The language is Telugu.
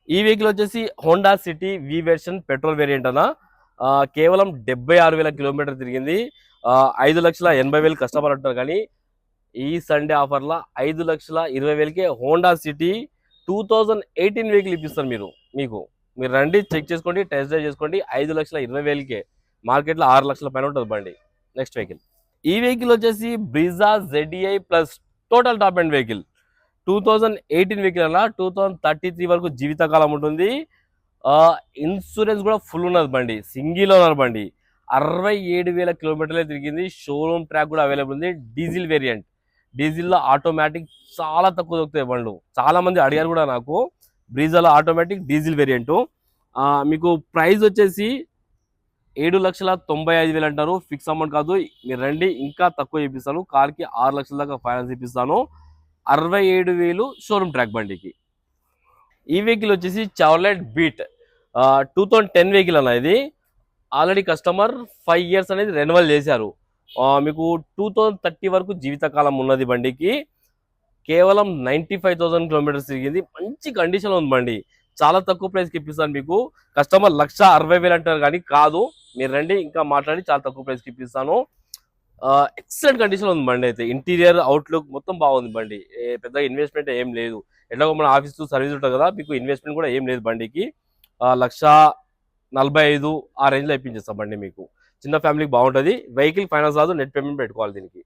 ఈ వెహికల్ వచ్చేసి హోండా సిటీ వి వెర్షన్ పెట్రోల్ వేరియంట్ అన్న. కేవలం 76,000 కిలోమీటర్ తిరిగింది. 5,80,000 కస్టమర్ అంటారు, కానీ ఈ సండే ఆఫర్లో 5,20,000కే హోండా సిటీ 2018 వెహికల్ ఇప్పిస్తారు మీరు రండి, చెక్ చేసుకోండి, టెస్ట్ డ్రైవ్ చేసుకోండి. 5,20,000కే మార్కెట్లో 6 లక్షల పైన ఉంటుంది బండి. నెక్స్ట్ వెహికల్, ఈ వెహికల్ వచ్చేసి Brezza ZDI plus total top and vehicle. 2018 vehicle అలా 2033 వరకు జీవితకాలం ఉంటుంది. ఇన్సూరెన్స్ కూడా ఫుల్ ఉన్నది బండి, సింగిల్ ఓనర్ బండి. 67,000 కిలోమీటర్లే తిరిగింది. షోరూమ్ ట్రాక్ కూడా అవైలబుల్ ఉంది. డీజిల్ వేరియంట్, డీజిల్లో ఆటోమేటిక్ చాలా తక్కువ దొరుకుతాయి బండ్లు. చాలా మంది అడిగారు కూడా నాకు, బ్రీజాలో ఆటోమేటిక్ డీజిల్ వేరియంట్. మీకు ప్రైస్ వచ్చేసి 7,95,000 అంటారు. ఫిక్స్ అమౌంట్ కాదు, మీరు రండి ఇంకా తక్కువ ఇప్పిస్తాను. కార్కి 6 లక్షల దాకా ఫైనాన్స్ ఇప్పిస్తాను. 67,000 షోరూమ్ ట్రాక్ బండికి. ఈ వెహికల్ వచ్చేసి చార్లెట్ బీట్ 2010 వెహికల్ అన్న. ఇది ఆల్రెడీ కస్టమర్ 5 ఇయర్స్ అనేది రెన్యువల్ చేశారు. మీకు 2030 వరకు జీవితకాలం ఉన్నది బండికి. కేవలం 95,000 కిలోమీటర్స్ తిరిగింది. మంచి కండిషన్లో ఉంది బండి. చాలా తక్కువ ప్రైస్కి ఇప్పిస్తాను మీకు. కస్టమర్ 1,60,000 అంటారు, కానీ కాదు, మీరు రండి ఇంకా మాట్లాడి చాలా తక్కువ ప్రైస్కి ఇప్పిస్తాను. ఎక్సలెంట్ కండిషన్ ఉంది బండి అయితే. ఇంటీరియర్ అవుట్లుక్ మొత్తం బాగుంది బండి. పెద్దగా ఇన్వెస్ట్మెంట్ ఏం లేదు. ఎట్లాగో మన ఆఫీస్ సర్వీస్ ఉంటుంది కదా, మీకు ఇన్వెస్ట్మెంట్ కూడా ఏం లేదు బండికి. 1,45,000 ఆ రేంజ్లో ఇప్పించేస్తాం బండి మీకు. చిన్న ఫ్యామిలీకి బాగుంటుంది. వెహికల్ ఫైనాన్స్ రాదు, నెట్ పేమెంట్ పెట్టుకోవాలి దీనికి.